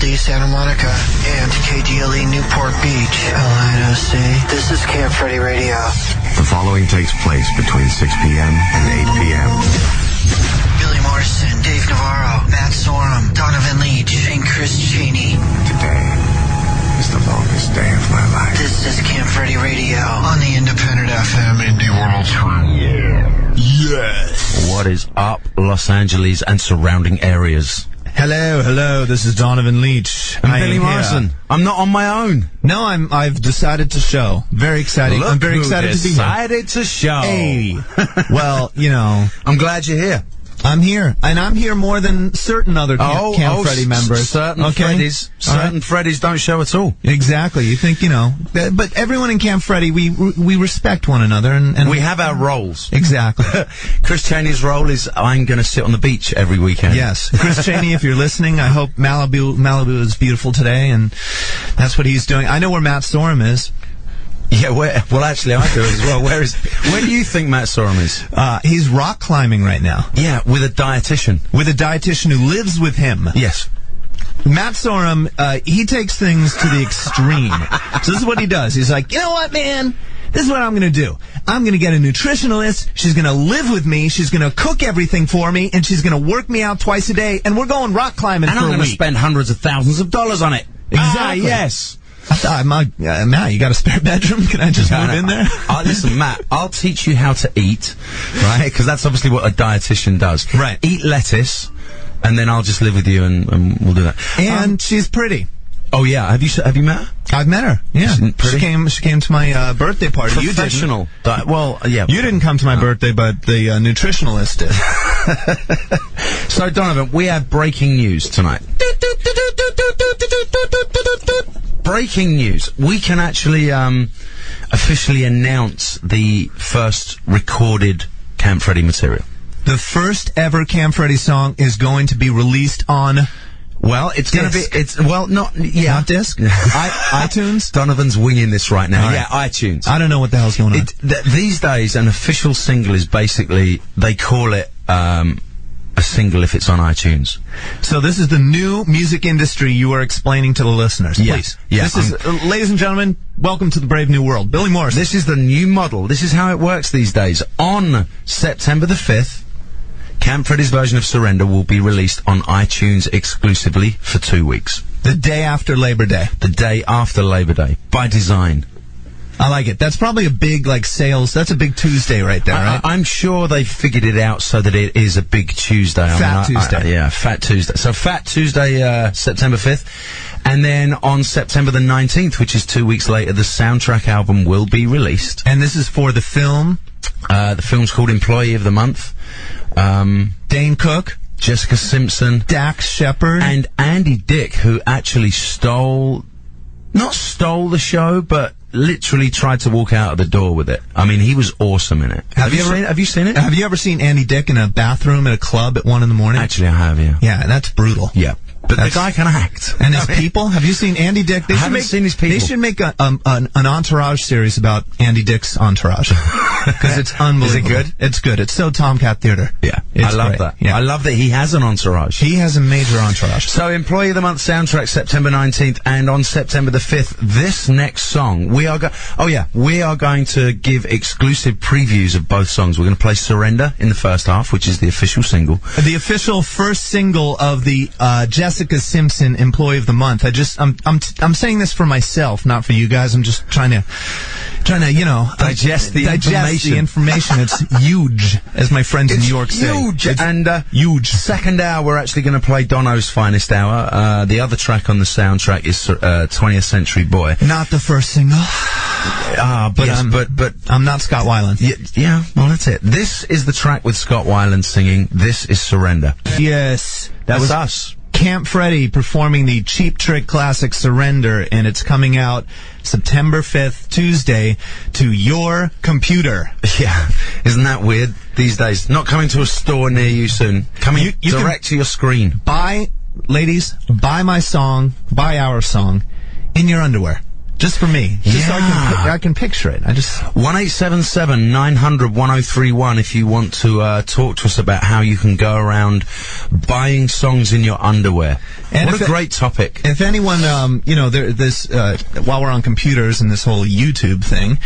KDLD Santa Monica and KDLE Newport Beach, LINOC. This is Camp Freddy Radio. The following takes place between 6 p.m. and 8 p.m. Billy Morrison, Dave Navarro, Matt Sorum, Donovan Leach, and Chris Cheney. Today is the longest day of my life. This is Camp Freddy Radio on the Independent FM Indie World Tour. Yes. What is up, Los Angeles and surrounding areas? Hello, this is Donovan Leach. I'm Billy Morrison. I'm not on my own. No, I've decided to show. Very exciting. I'm very excited to be here. Decided to show. Hey. Well, you know. I'm glad you're here. I'm here. And I'm here more than certain other Camp Freddy members. Certain Freddys don't show at all. Exactly. You think, you know. But everyone in Camp Freddy, we respect one another. And we have our roles. Exactly. Chris Cheney's role is I'm going to sit on the beach every weekend. Yes. Chris Cheney, if you're listening, I hope Malibu is beautiful today. And that's what he's doing. I know where Matt Sorum is. Yeah, well, actually, I do as well. Where do you think Matt Sorum is? He's rock climbing right now. Yeah, with a dietitian. With a dietitian who lives with him. Yes. Matt Sorum, he takes things to the extreme. So this is what he does. He's like, you know what, man? This is what I'm going to do. I'm going to get a nutritionalist. She's going to live with me. She's going to cook everything for me, and she's going to work me out twice a day, and we're going rock climbing for a week. And I'm going to spend hundreds of thousands of dollars on it. Exactly. Yes. Matt, you got a spare bedroom? Can I just move in there? Listen, Matt, I'll teach you how to eat, right? Because that's obviously what a dietitian does. Right. Eat lettuce, and then I'll just live with you, and we'll do that. And she's pretty. Oh yeah, have you met her? I've met her. Yeah, she came to my birthday party. Professional. You didn't. Well, yeah. You didn't come to my birthday, but the nutritionalist did. So Donovan, we have breaking news tonight. Breaking news. We can actually officially announce the first recorded Camp Freddy material. The first ever Camp Freddy song is going to be released on. Well, it's going to be. Not disc. iTunes. Donovan's winging this right now. Right. Yeah, iTunes. I don't know what the hell's going on. These days, an official single is basically they call it a single if it's on iTunes. So this is the new music industry you are explaining to the listeners. Please. Yeah. This is, ladies and gentlemen, welcome to the brave new world. Billy Morrison. This is the new model. This is how it works these days. On September the 5th, Camp Freddy's version of Surrender will be released on iTunes exclusively for 2 weeks. The day after Labor Day. The day after Labor Day. By design. I like it. That's probably a big, sales. That's a big Tuesday right there, right? I'm sure they figured it out so that it is a big Tuesday. Fat Tuesday. Yeah, Fat Tuesday. So Fat Tuesday, September 5th. And then on September the 19th, which is 2 weeks later, the soundtrack album will be released. And this is for the film? The film's called Employee of the Month. Dane Cook. Jessica Simpson. Dax Shepard. And Andy Dick, who actually not stole the show, but literally tried to walk out of the door with it. I mean, he was awesome in it. Have you seen it? Have you ever seen Andy Dick in a bathroom at a club at 1 a.m? Actually, I have, yeah. Yeah, that's brutal. Yeah. But the guy can act. And his people? Have you seen Andy Dick? I haven't seen his people. They should make an Entourage series about Andy Dick's Entourage. Because it's unbelievable. Is it good? It's good. It's so Tomcat Theater. Yeah. I love that. Yeah. I love that he has an entourage. He has a major entourage. So Employee of the Month soundtrack September 19th, and on September the 5th, this next song, we are going to give exclusive previews of both songs. We're going to play Surrender in the first half, which is the official single. The official first single of the Jessica Simpson Employee of the Month. I'm saying this for myself, not for you guys. I'm just trying to digest the information. It's huge, as my friends in New York say. Huge. And huge. Second hour, we're actually going to play Dono's finest hour. The other track on the soundtrack is 20th Century Boy. Not the first single. But I'm not Scott Weiland. Yeah, well, that's it. This is the track with Scott Weiland singing. This is Surrender. Yes. That was us. Camp Freddy performing the Cheap Trick classic Surrender, and it's coming out September 5th, Tuesday, to your computer. Yeah. Isn't that weird these days? Not coming to a store near you soon. Coming direct to your screen. Ladies, buy my song, buy our song, in your underwear. Just for me. Just so I can picture it. I just... 1-877-900-1031 if you want to talk to us about how you can go around buying songs in your underwear. And what a great topic. If anyone, while we're on computers and this whole YouTube thing,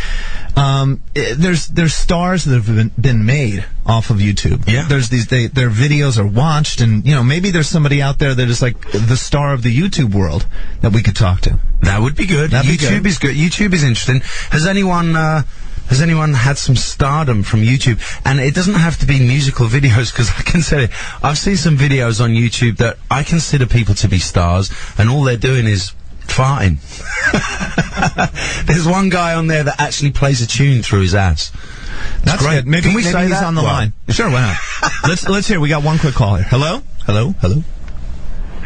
there's stars that have been made off of YouTube. Yeah. Their videos are watched, and, maybe there's somebody out there that is like the star of the YouTube world that we could talk to. That would be good. YouTube is good. YouTube is interesting. Has anyone had some stardom from YouTube? And it doesn't have to be musical videos, because I can tell you, I've seen some videos on YouTube that I consider people to be stars, and all they're doing is farting. There's one guy on there that actually plays a tune through his ass. That's great. Good. Maybe he's on the line. Sure, why not? let's hear. We got one quick call here. Hello.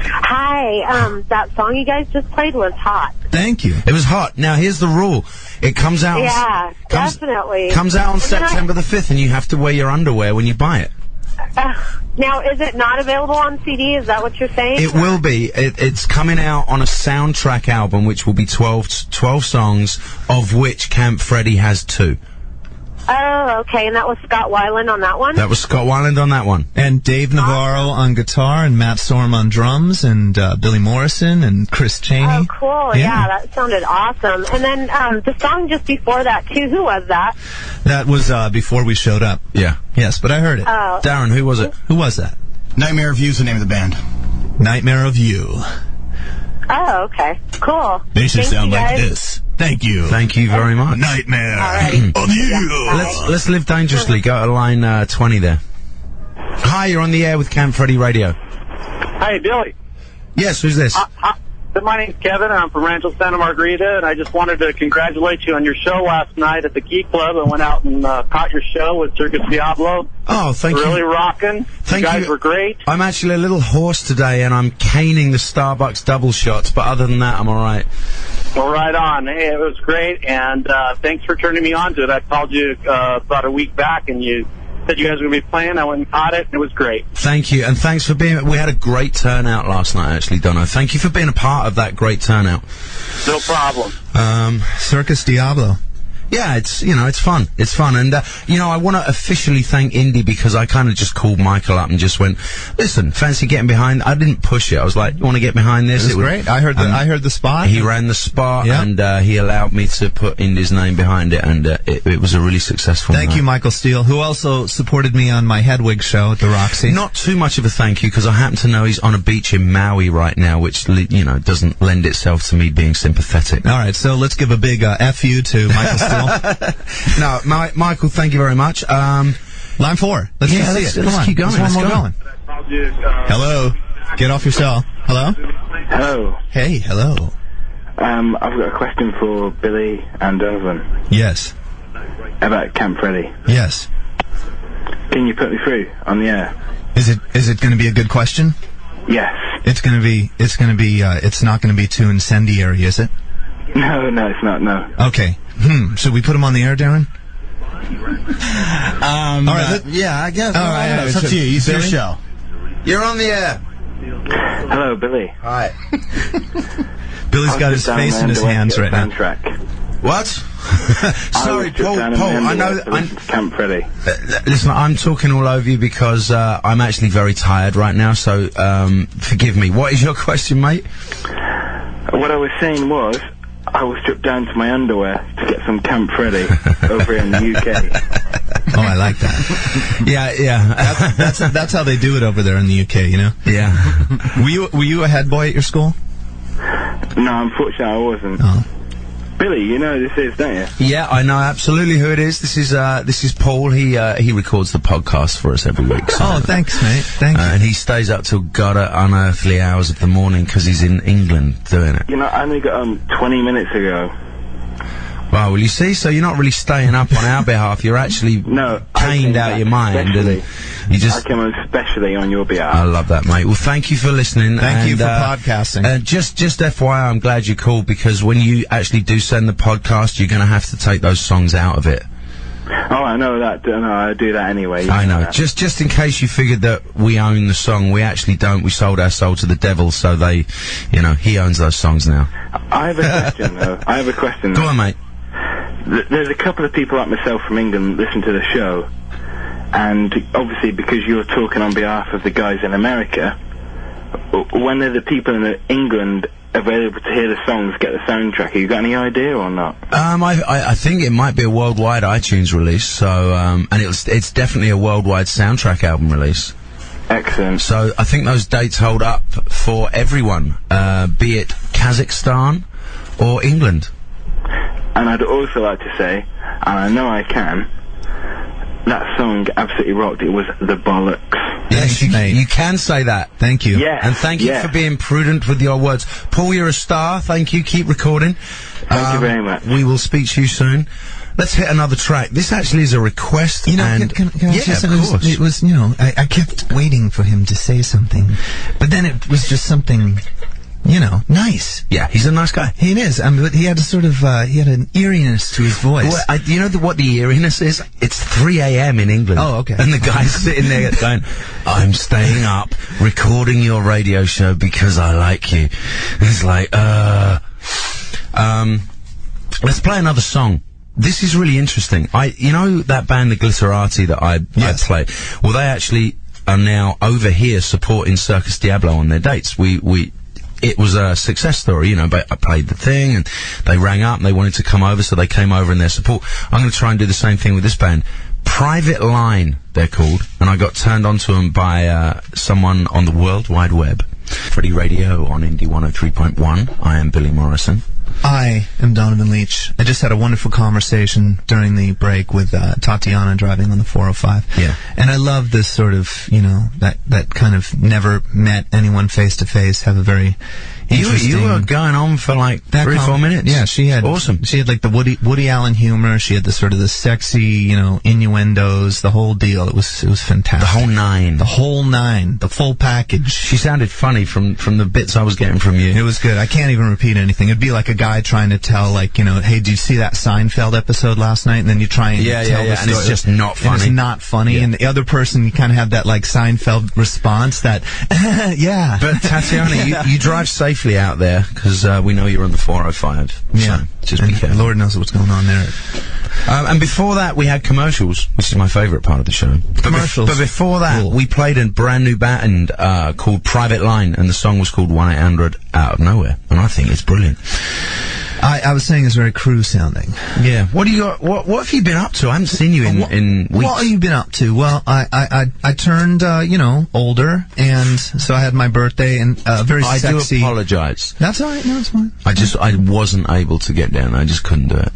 Hi, that song you guys just played was hot. Thank you. It was hot. Now, here's the rule. It comes out... Yeah, definitely. Comes out on September the 5th, and you have to wear your underwear when you buy it. Now, is it not available on CD? Is that what you're saying? It will be. It's coming out on a soundtrack album, which will be 12 songs, of which Camp Freddy has 2. Oh, okay, and that was Scott Weiland on that one? That was Scott Weiland on that one. And Dave Navarro on guitar, and Matt Sorum on drums, and Billy Morrison, and Chris Chaney. Oh, cool. Yeah, that sounded awesome. And then the song just before that, too, who was that? That was before we showed up. Yeah. Yes, but I heard it. Oh. Darren, who was it? Who was that? Nightmare of You is the name of the band. Nightmare of You. Oh, okay. Cool. They should Thank sound you, like guys. this. Thank you. Thank you very much. Nightmare Alright. of You. Yeah. Let's live dangerously. Go to line 20 there. Hi, you're on the air with Camp Freddy Radio. Hi, Billy. Yes, who's this? My name's Kevin, and I'm from Rancho Santa Margarita, and I just wanted to congratulate you on your show last night at the Geek Club. I went out and caught your show with Circus Diablo. Oh, thank you. Really rocking. Thank you guys you. were great. I'm actually a little hoarse today, and I'm caning the Starbucks double shots, but other than that, I'm all right. Well, right on. Hey, it was great, and thanks for turning me on to it. I called you about a week back, and you said you guys were going to be playing. I went and caught it. It was great. Thank you, and thanks for being... We had a great turnout last night, actually, Dono. Thank you for being a part of that great turnout. No problem. Circus Diablo. Yeah, it's fun. It's fun. And, I want to officially thank Indy, because I kind of just called Michael up and just went, listen, fancy getting behind? I didn't push it. I was like, you want to get behind this? It was great. I heard the spot. He ran the spot, Yep. and he allowed me to put Indy's name behind it, and it was a really successful Thank night. you, Michael Steele, who also supported me on my Hedwig show at the Roxy. Not too much of a thank you, because I happen to know he's on a beach in Maui right now, which, doesn't lend itself to me being sympathetic. All right, so let's give a big F you to Michael Steele. No, Michael, thank you very much. Line 4. Let's just see it. Let's Come on. keep going. There's one Let's more go. going. Hello. Get off your cell. Hello? Hello. Hey, hello. I've got a question for Billy and Donovan Yes. about Camp Freddy. Yes. Can you put me through on the air? Is it going to be a good question? Yes. It's not going to be too incendiary, is it? No, it's not, no. Okay. Should we put him on the air, Darren? All right. Yeah, I guess. All right. It's up to you. It's your show. You're on the air. Hello, Billy. Hi. Billy's got his face in his hands right now. What? Sorry, Paul, I know... Camp Freddy. Listen, I'm talking all over you because I'm actually very tired right now, so forgive me. What is your question, mate? What I was saying was, I was stripped down to my underwear to get some Camp Freddy over here in the UK. Oh, I like that. Yeah. That's how they do it over there in the UK, you know? Yeah. Were you a head boy at your school? No, unfortunately I wasn't. Oh. Billy, you know who this is, don't you? Yeah, I know absolutely who it is. This is Paul. He records the podcast for us every week. So, Oh, thanks, mate. Thanks. and he stays up till god unearthly hours of the morning because he's in England doing it. You know, I only got 20 minutes ago. Wow, well, you see, so you're not really staying up on our behalf. You're actually caned out your mind, and you just... I came on especially on your behalf. I love that, mate. Well, thank you for listening. Thank you for podcasting. Just FYI, I'm glad you called, because when you actually do send the podcast, you're going to have to take those songs out of it. Oh, I know that. No, I do that anyway. I know. That. Just in case you figured that we own the song, we actually don't. We sold our soul to the devil, so they, he owns those songs now. I have a question, though. I have a question. Go on, mate. There's a couple of people like myself from England that listen to the show, and obviously because you're talking on behalf of the guys in America, when are the people in England available to hear the songs, get the soundtrack? Have you got any idea or not? I think it might be a worldwide iTunes release, so, and it's definitely a worldwide soundtrack album release. Excellent. So I think those dates hold up for everyone, be it Kazakhstan or England. And I'd also like to say, and I know I can, that song absolutely rocked. It was the bollocks. Yes, you can say that. Thank you. Yes. And thank you for being prudent with your words. Paul, you're a star. Thank you. Keep recording. Thank you very much. We will speak to you soon. Let's hit another track. This actually is a request. Can I say something? of course. It was, I kept waiting for him to say something, but then it was just something, nice. Yeah, he's a nice guy. He is. But he had a sort of, he had an eeriness to his voice. Well, you know what the eeriness is? It's 3 a.m. in England. Oh, okay. And the guy's sitting there going, I'm staying up, recording your radio show because I like you. And it's like, let's play another song. This is really interesting. That band, the Glitterati, that I play? Well, they actually are now over here supporting Circus Diablo on their dates. It was a success story, but I played the thing and they rang up and they wanted to come over, so they came over in their support. I'm going to try and do the same thing with this band. Private Line, they're called, and I got turned on to them by someone on the World Wide Web. Freddy Radio on Indie 103.1. I am Billy Morrison. I am Donovan Leach. I just had a wonderful conversation during the break with Tatiana driving on the 405. Yeah. And I love this sort of, that kind of never met anyone face to face, have a very interesting... You were going on for like 3 or 4 minutes. Yeah, she had... Awesome. She had like the Woody Allen humor, she had the sort of the sexy, innuendos, the whole deal. It was fantastic. The whole nine. The whole nine. The full package. She sounded funny from the bits I was getting from you. It was good. I can't even repeat anything. It'd be like a guy trying to tell, hey, did you see that Seinfeld episode last night? And then you try and tell the story. And it's just not funny. And it's not funny. Yeah. And the other person, you kind of have that, like, Seinfeld response that, yeah. But, Tatiana, you drive safely out there, because we know you're on the 405. Yeah. So just be careful. Lord knows what's going on there. And before that, we had commercials, which is my favourite part of the show. Commercials. But before that, we played a brand new band called Private Line, and the song was called 1-800 Out of Nowhere. And I think it's brilliant. I was saying it's very cruise sounding. Yeah. What do you got? What have you been up to? I haven't seen you in weeks. What have you been up to? Well, I turned, older, and so I had my birthday and very sexy. I do apologize. That's all right. No, it's fine. I wasn't able to get down. I just couldn't do it.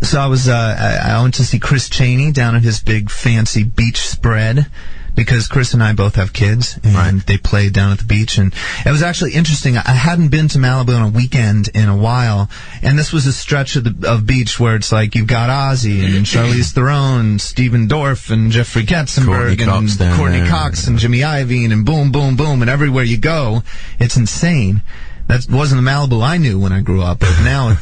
So I was, I went to see Chris Chaney down at his big fancy beach spread, because Chris and I both have kids, and they played down at the beach, and it was actually interesting. I hadn't been to Malibu on a weekend in a while, and this was a stretch of beach where it's like you've got Ozzy and Charlize Theron, Stephen Dorff and Jeffrey Katzenberg and Courtney Cox and Jimmy Iovine and boom, boom, boom, and everywhere you go, it's insane. That wasn't the Malibu I knew when I grew up. But now,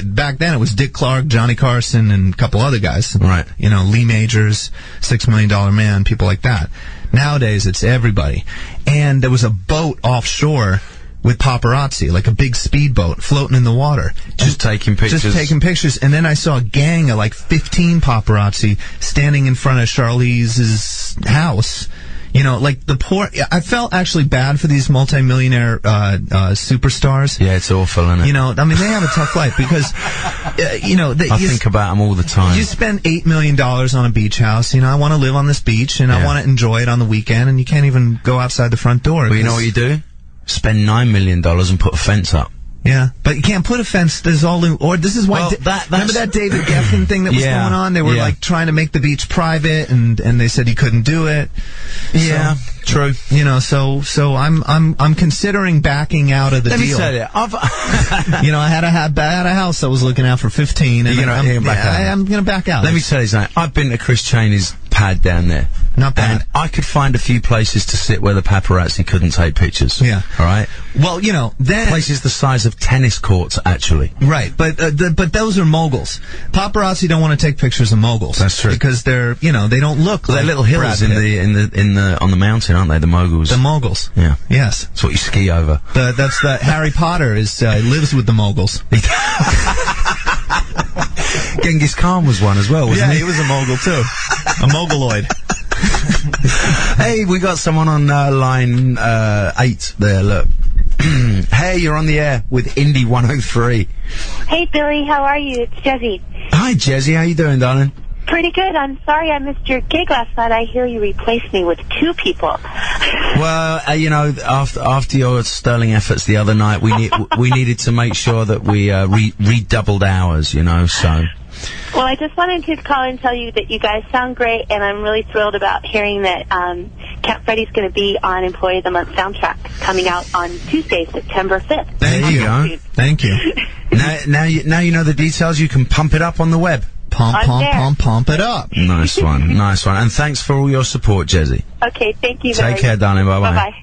back then it was Dick Clark, Johnny Carson, and a couple other guys. Right. Lee Majors, $6 Million Man, people like that. Nowadays, it's everybody. And there was a boat offshore with paparazzi, like a big speedboat floating in the water. Just taking pictures. And then I saw a gang of like 15 paparazzi standing in front of Charlize's house. I felt actually bad for these multimillionaire superstars. Yeah, it's awful, isn't it? They have a tough life because, I think about them all the time. You spend $8 million on a beach house. I want to live on this beach, and I want to enjoy it on the weekend, and you can't even go outside the front door. Well, you know what you do? Spend $9 million and put a fence up. Yeah, but you can't put a fence. There's all or this is why. Remember that David Geffen thing that was going on? They were like trying to make the beach private, and they said he couldn't do it. Yeah, true. So I'm considering backing out of the deal. Let me tell you, I had a house I was looking out for 15, and I'm gonna back out. Let me tell you something. I've been to Chris Chaney's pad down there. Not bad. And I could find a few places to sit where the paparazzi couldn't take pictures. Yeah. All right? Well, you know, then... Places the size of tennis courts, actually. Right, but those are moguls. Paparazzi don't want to take pictures of moguls. That's true. Because they're, you know, they don't look like They're little hills Brad in Pitt. on the mountain, aren't they? The moguls. The moguls. Yeah. Yes. That's what you ski over. That's the Harry Potter lives with the moguls. Genghis Khan was one as well, wasn't he was a mogul too. A moguloid. Hey, we got someone on line 8 there, look. Hey, you're on the air with Indie 103. Hey, Billy, how are you? It's Jezzy. Hi, Jezzy. How you doing, darling? Pretty good. I'm sorry I missed your gig last night. I hear you replaced me with 2 people. Well, you know, after your sterling efforts the other night, we needed to make sure that we redoubled ours, you know, so... Well, I just wanted to call and tell you that you guys sound great, and I'm really thrilled about hearing that Camp Freddy's going to be on Employee of the Month soundtrack coming out on Tuesday, September 5th. Thank you. Thank you. Now you know the details. You can pump it up on the web. Pump it up. Nice one, nice one. And thanks for all your support, Jezzy. Okay, thank you. Take care, darling. Bye-bye. Bye-bye.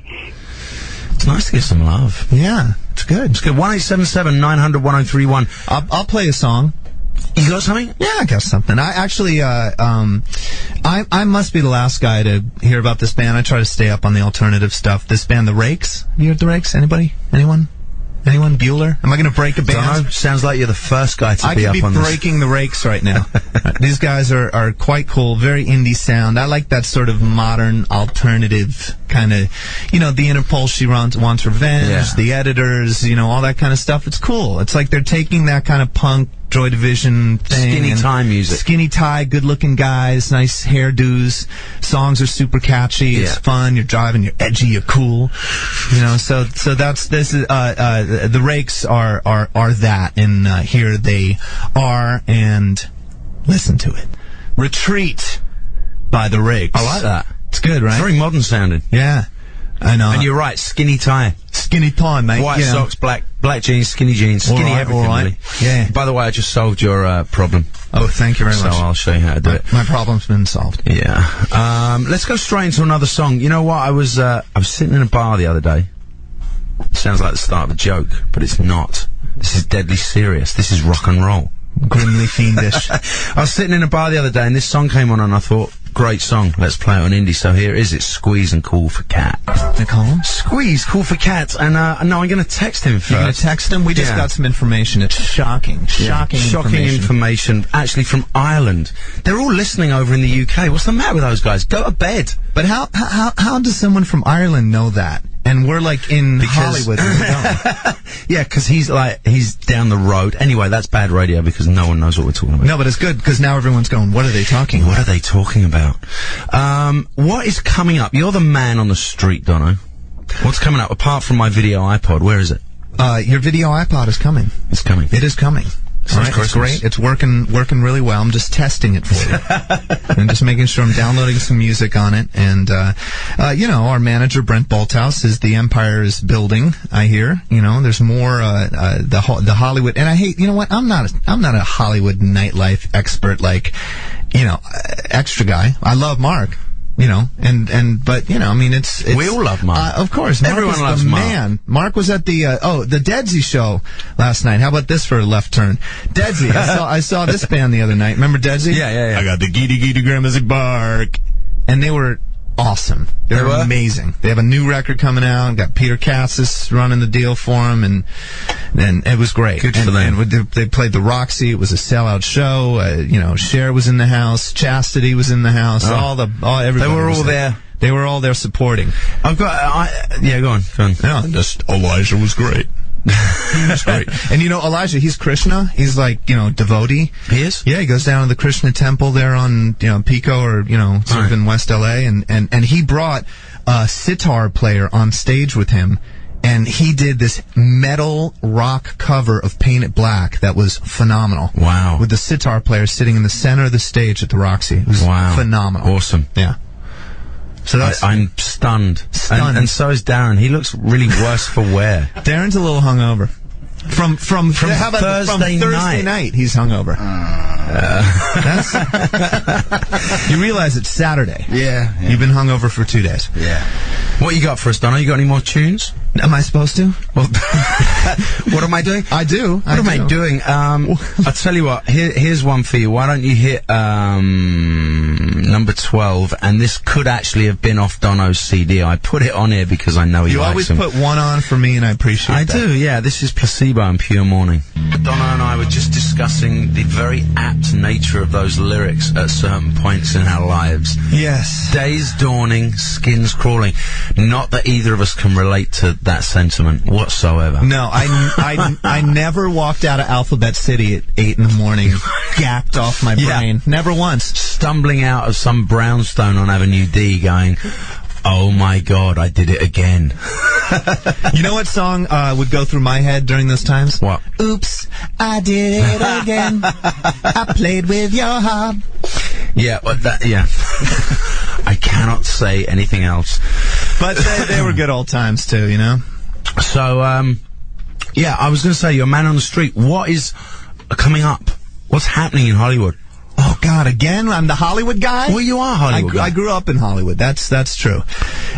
It's nice to get some love. Yeah, it's good. It's good. 1-877-900-1031. I'll play a song. You got something? Yeah, I got something. I actually, I must be the last guy to hear about this band. I try to stay up on the alternative stuff. This band, The Rakes. Have you heard The Rakes? Anybody? Anyone? Bueller? Am I going to break a band? Dunno. Sounds like you're the first guy to be up on this. I could be breaking The Rakes right now. These guys are quite cool, very indie sound. I like that sort of modern alternative kind of, you know, the Interpol, She Wants Revenge, The Editors, you know, all that kind of stuff. It's cool. It's like they're taking that kind of punk, Joy Division thing. Skinny tie music. Skinny tie, good-looking guys, nice hairdos. Songs are super catchy. It's fun. You're driving. You're edgy. You're cool. You know. So this is the Rakes are that, and here they are, and listen to it. Retreat by the Rakes. I like that. It's good, right? It's very modern sounding. Yeah, I know. And you're right. Skinny tie. Skinny tie, mate. White socks, black jeans, skinny jeans, skinny everything, really. Yeah. By the way, I just solved your problem. Oh, thank you very much. So I'll show you how to do it. My problem's been solved. Yeah. Let's go straight into another song. You know what? I was sitting in a bar the other day. Sounds like the start of a joke, but it's not. This is deadly serious. This is rock and roll. Grimly fiendish. I was sitting in a bar the other day, and this song came on, and I thought, great song. Let's play it on indie. So here it is. It's Squeeze and Cool for Cat. Nicole? Squeeze, Cool for Cat. And no, I'm going to text him first. You're going to text him? We just got some information. It's shocking. Shocking information. Actually, from Ireland. They're all listening over in the UK. What's the matter with those guys? Go to bed. But how does someone from Ireland know that? And we're like in Hollywood. And we don't. Yeah, because he's down the road. Anyway, that's bad radio because no one knows what we're talking about. No, but it's good because now everyone's going, what are they talking about? What are they talking about? What is coming up? You're the man on the street, Dono. What's coming up apart from my video iPod? Where is it? Your video iPod is coming. It's coming. It is coming. All right, it's great. It's working really well. I'm just testing it for you. I'm just making sure I'm downloading some music on it. And, you know, our manager, Brent Bolthouse, is the Empire is building, I hear. You know, there's more, the Hollywood. And I hate, you know what? I'm not a Hollywood nightlife expert like, you know, extra guy. I love Mark. You know, but, you know, I mean, it's we all love Mark. Of course. Mark Everyone loves the Mark. Man. Mark was at the Deadsy show last night. How about this for a left turn? Deadsy. I saw this band the other night. Remember Deadsy? Yeah. I got the Geety Gramercy Bark. And they were awesome. They were amazing. They have a new record coming out. Got Peter Cassis running the deal for them, and it was great. Good for them. And they played the Roxy. It was a sellout show. You know, Cher was in the house. Chastity was in the house. Everybody. They were all there. They were all there supporting. Go on. Yeah, just Elijah was great. He was great. And you know, Elijah, he's Krishna. He's like, you know, devotee. He is? Yeah, he goes down to the Krishna temple there on, you know, Pico or, you know, sort of in West LA. And he brought a sitar player on stage with him. And he did this metal rock cover of Paint It Black that was phenomenal. Wow. With the sitar player sitting in the center of the stage at the Roxy. It was phenomenal. Awesome. Yeah. So that's I'm stunned. And so is Darren. He looks really worse for wear. Darren's a little hungover. From how about Thursday Thursday night he's hungover. You realize it's Saturday. Yeah. You've been hungover for 2 days. Yeah. What you got for us, Donna? You got any more tunes? Am I supposed to? Well, what am I doing? I do. What am I doing? I'll tell you what. Here's one for you. Why don't you hit number 12? And this could actually have been off Dono's CD. I put it on here because I know he You likes always him. put one on for me, and I appreciate that. I do, yeah. This is Placebo and Pure Morning. Donna and I were just discussing the very apt nature of those lyrics at certain points in our lives. Yes. Days dawning, skins crawling. Not that either of us can relate to that sentiment whatsoever. No, I never walked out of Alphabet City at 8 in the morning, gacked off my brain. Never once. Stumbling out of some brownstone on Avenue D going, oh my God, I did it again. You know what song would go through my head during those times? What? Oops, I did it again. I played with your heart. Yeah, yeah. I cannot say anything else. But they were good old times too, you know? So, yeah, I was going to say, you're a man on the street. What is coming up? What's happening in Hollywood? Oh God, again? I'm the Hollywood guy? Well, you are Hollywood guy. I grew up in Hollywood. That's true.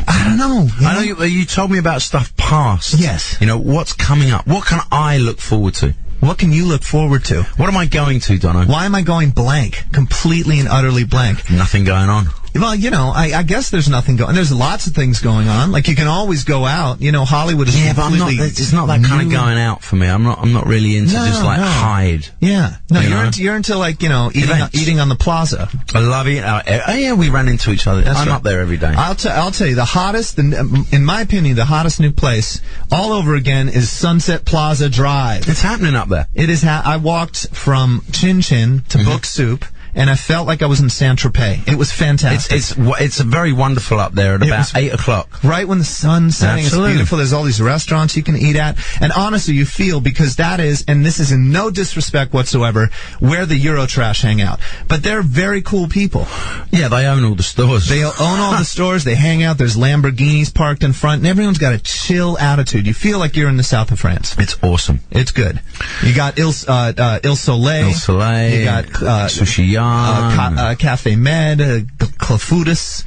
I don't know. I know you told me about stuff past. Yes. You know, what's coming up? What can I look forward to? What can you look forward to? What am I going to, Dono? Why am I going blank? Completely and utterly blank. Nothing going on. Well, you know, I guess there's nothing going. There's lots of things going on. Like you can always go out. You know, Hollywood is completely. But it's not that kind of going out for me. I'm not really into hide. Yeah, no, you're into like eating on the plaza. I love it. Oh yeah, we ran into each other. I'm up there every day. I'll tell you the hottest, in my opinion, the hottest new place all over again is Sunset Plaza Drive. It's happening up there. It is. I walked from Chin Chin to Book Soup. And I felt like I was in Saint-Tropez. It was fantastic. It's very wonderful up there at about 8 o'clock. Right when the sun's setting. Absolutely. It's beautiful. There's all these restaurants you can eat at. And honestly, you feel, because that is, and this is in no disrespect whatsoever, where the Eurotrash hang out. But they're very cool people. Yeah, they own all the stores. They own all the stores. They hang out. There's Lamborghinis parked in front. And everyone's got a chill attitude. You feel like you're in the south of France. It's awesome. It's good. You got Il Soleil. Il Soleil. You got Sushi Cafe Med, Clafoutis.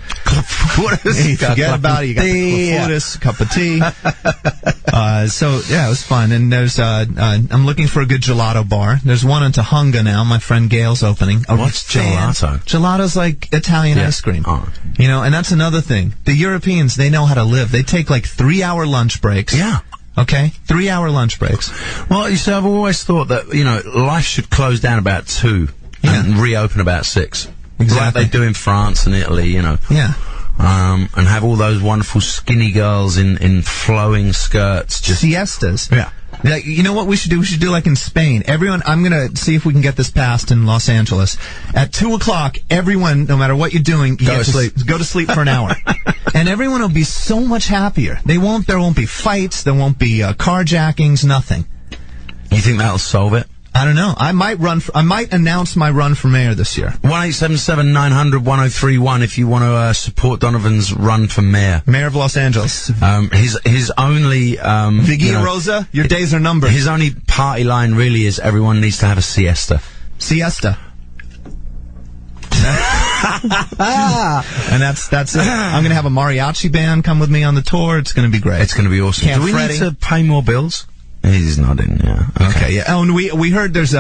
Hey, forget about it. You got the Clafoutis, cup of tea. So yeah, it was fun. And there's I'm looking for a good gelato bar. There's one in Tahunga now. My friend Gail's opening. What's gelato? Gelato's like Italian ice cream. Oh. You know, and that's another thing. The Europeans, they know how to live. They take like 3-hour lunch breaks. Yeah. Okay? 3-hour lunch breaks. Well, you see, I've always thought that, you know, life should close down about 2. And reopen about 6. Exactly. Like they do in France and Italy, you know. Yeah. And have all those wonderful skinny girls in flowing skirts. Just siestas. Yeah. Like, you know what we should do? We should do like in Spain. Everyone, I'm going to see if we can get this passed in Los Angeles. At 2 o'clock, everyone, no matter what you're doing, go to sleep for an hour. And everyone will be so much happier. There won't be fights. There won't be carjackings, nothing. You think that'll solve it? I don't know. I might announce my run for mayor this year. 1-877-900-1031 if you want to support Donovan's run for mayor. Mayor of Los Angeles. His only Viggy Rosa, your days are numbered. His only party line really is everyone needs to have a siesta. Siesta. And that's it. I'm going to have a mariachi band come with me on the tour. It's going to be great. It's going to be awesome. Camp Do we Freddy. need to pay more bills? He's not in, yeah. Okay, yeah. Oh, and we heard there's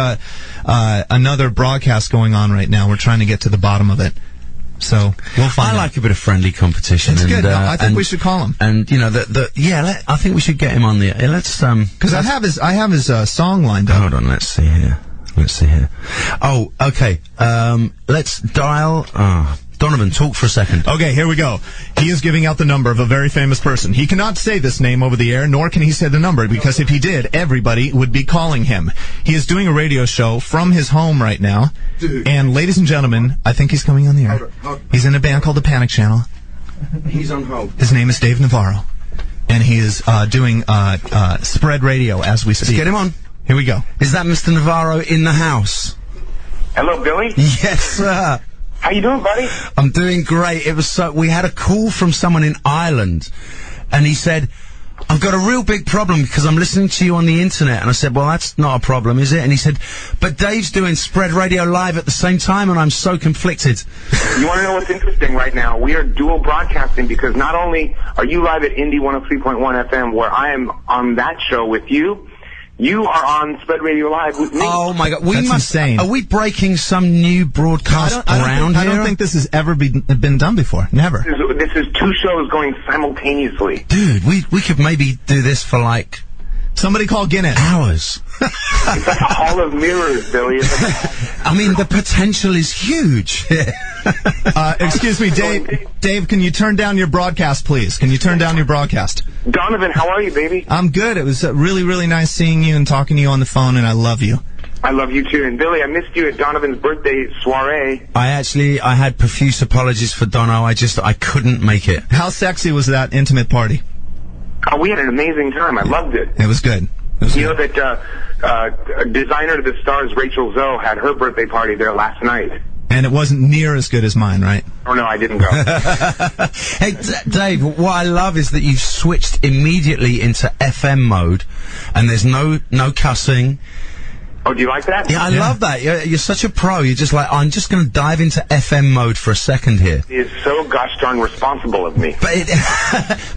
another broadcast going on right now. We're trying to get to the bottom of it. So we'll find out. I like a bit of friendly competition. It's good. I think we should call him. And you know, I think we should get him on the. Let's because I have his song lined up. Hold on, let's see here. Oh, okay. Let's dial. Donovan, talk for a second. Okay, here we go. He is giving out the number of a very famous person. He cannot say this name over the air, nor can he say the number, because if he did, everybody would be calling him. He is doing a radio show from his home right now. Dude. And ladies and gentlemen, I think he's coming on the air. He's in a band called The Panic Channel. He's on hold. His name is Dave Navarro. And he is doing spread radio as we speak. Let's get him on. Here we go. Is that Mr. Navarro in the house? Hello, Billy. Yes, sir. How you doing, buddy? I'm doing great. We had a call from someone in Ireland, and he said, I've got a real big problem because I'm listening to you on the internet. And I said, well, that's not a problem, is it? And he said, but Dave's doing Spread Radio Live at the same time, and I'm so conflicted. You want to know what's interesting right now? We are dual broadcasting because not only are you live at Indie 103.1 FM, where I am on that show with you, you are on Spread Radio Live with me. Oh my God, That's insane. Are we breaking some new broadcast ground I here? don't think this has ever been done before. Never. This is two shows going simultaneously. Dude, we could maybe do this for like Somebody call Guinness. hours. It's like a hall of mirrors, Billy. I mean, the potential is huge. Excuse me, Dave. Dave, can you turn down your broadcast, please? Can you turn down your broadcast? Donovan, how are you, baby? I'm good. It was really, really nice seeing you and talking to you on the phone, and I love you. I love you too. And Billy, I missed you at Donovan's birthday soiree. I had profuse apologies for Dono. I couldn't make it. How sexy was that intimate party? Oh, we had an amazing time. I loved it. It was good. You know that designer to the stars, Rachel Zoe, had her birthday party there last night. And it wasn't near as good as mine, right? Oh, no, I didn't go. Hey, Dave, what I love is that you've switched immediately into FM mode, and there's no cussing. Oh, do you like that? Yeah, I love that. You're such a pro. You're just like, I'm just going to dive into FM mode for a second here. It is so gosh darn responsible of me. But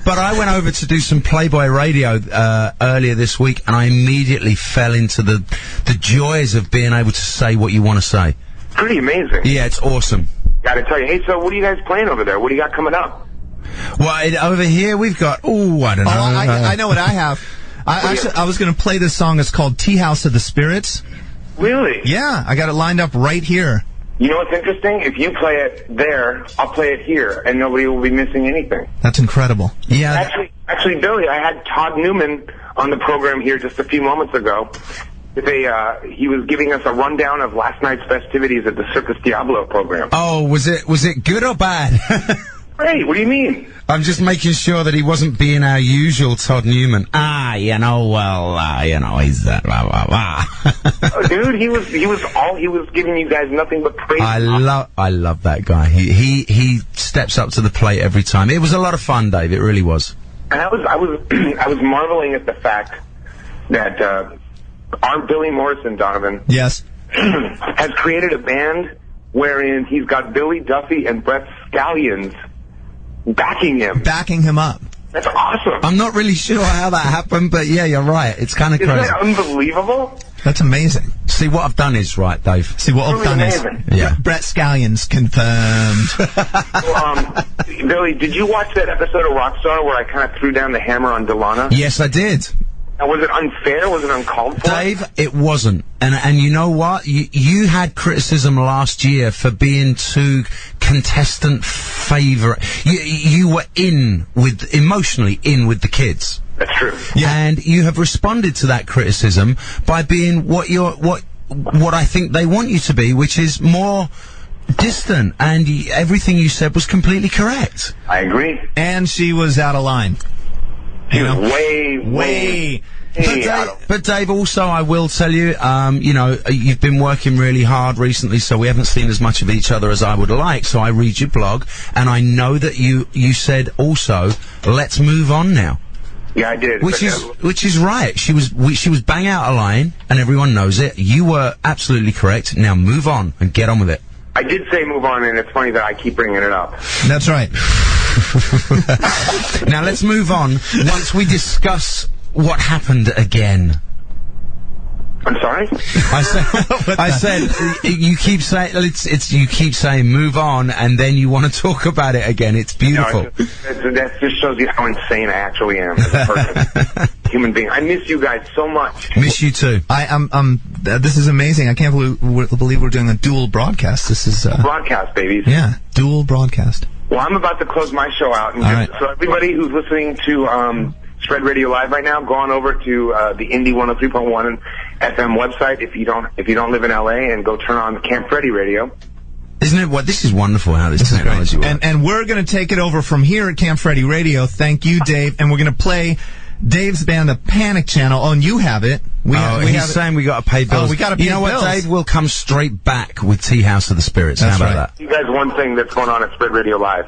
but I went over to do some Playboy radio earlier this week, and I immediately fell into the joys of being able to say what you want to say. Pretty amazing. Yeah, it's awesome. Gotta tell you. Hey, so what are you guys playing over there? What do you got coming up? Well, over here we've got, I don't know. I know what I have. I was going to play this song. It's called Tea House of the Spirits. Really? Yeah, I got it lined up right here. You know what's interesting? If you play it there, I'll play it here, and nobody will be missing anything. That's incredible. Yeah. Actually, Billy, I had Todd Newman on the program here just a few moments ago. He was giving us a rundown of last night's festivities at the Circus Diablo program. Oh, was it good or bad? Hey, what do you mean? I'm just making sure that he wasn't being our usual Todd Newman. He's that, blah, blah, blah. Oh, dude, he was giving you guys nothing but praise. I love that guy. He steps up to the plate every time. It was a lot of fun, Dave. It really was. And I was marveling at the fact that our Billy Morrison, Donovan, Yes. has created a band wherein he's got Billy Duffy and Brett Scallions backing him up. That's awesome. I'm not really sure how that happened, but yeah, you're right. It's kind of Isn't crazy. that unbelievable? That's amazing. See, what I've done is right, Dave. See, what I've done is... Amazing. Yeah. Brett Scallions confirmed. Billy, did you watch that episode of Rockstar where I kind of threw down the hammer on Delana? Yes, I did. Now, was it unfair? Was it uncalled for? Dave, it wasn't. And you know what? You had criticism last year for being too contestant favorite. You were emotionally in with the kids. That's true. Yeah. And you have responded to that criticism by being what I think they want you to be, which is more distant, and everything you said was completely correct. I agree. And she was out of line. He was way out of... But Dave, also, I will tell you, you've been working really hard recently, so we haven't seen as much of each other as I would like. So I read your blog, and I know that you said also, let's move on now. Yeah, I did. Which is right. She was bang out of line, and everyone knows it. You were absolutely correct. Now move on and get on with it. I did say move on, and it's funny that I keep bringing it up. That's right. Now let's move on once we discuss what happened again. I'm sorry? I said you keep saying you keep saying move on, and then you want to talk about it again. It's beautiful. That just shows you how insane I actually am as a person, human being. I miss you guys so much. Miss you too. This is amazing. I can't believe we're doing a dual broadcast. This is Broadcast, babies. yeah, dual broadcast. Well, I'm about to close my show out. And All right. So everybody who's listening to Spread Radio Live right now, go on over to the Indie 103.1 FM website if you don't live in LA, and go turn on Camp Freddy Radio. Isn't it? This is wonderful how this technology works. And we're going to take it over from here at Camp Freddy Radio. Thank you, Dave. And we're going to play Dave's band, The Panic Channel. Oh, and you have it. He's saying we got to pay bills. Oh, we got to pay bills. You know what, Dave? We'll come straight back with Tea House of the Spirits. That's how about right. that? You guys, one thing that's going on at Spread Radio Live.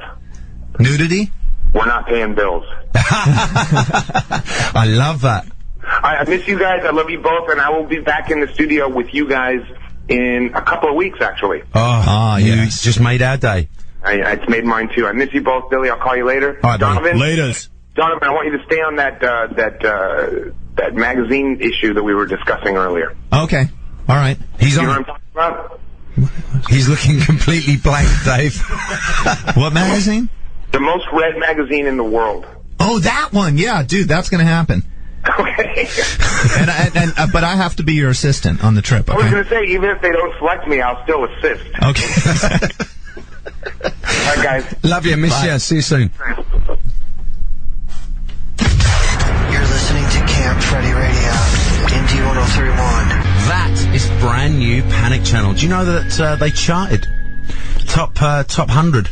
Nudity? we're not paying bills. I love that. I miss you guys. I love you both, and I will be back in the studio with you guys in a couple of weeks, actually. Yes. Just made our day. It's made mine, too. I miss you both, Billy. I'll call you later. All right, Donovan? Laters. Donovan, I want you to stay on that magazine issue that we were discussing earlier. Okay. All right. He's You know on. what I'm talking about? He's looking completely blank, Dave. What magazine? The most read magazine in the world. Oh, that one. Yeah, dude, that's going to happen. Okay. But I have to be your assistant on the trip, I was okay? going to say, even if they don't select me, I'll still assist. Okay. All right, guys. Love you. Miss you. See you soon. You're listening to Camp Freddy Radio, Indy 103.1. That is brand new Panic Channel. Do you know that they charted top 100?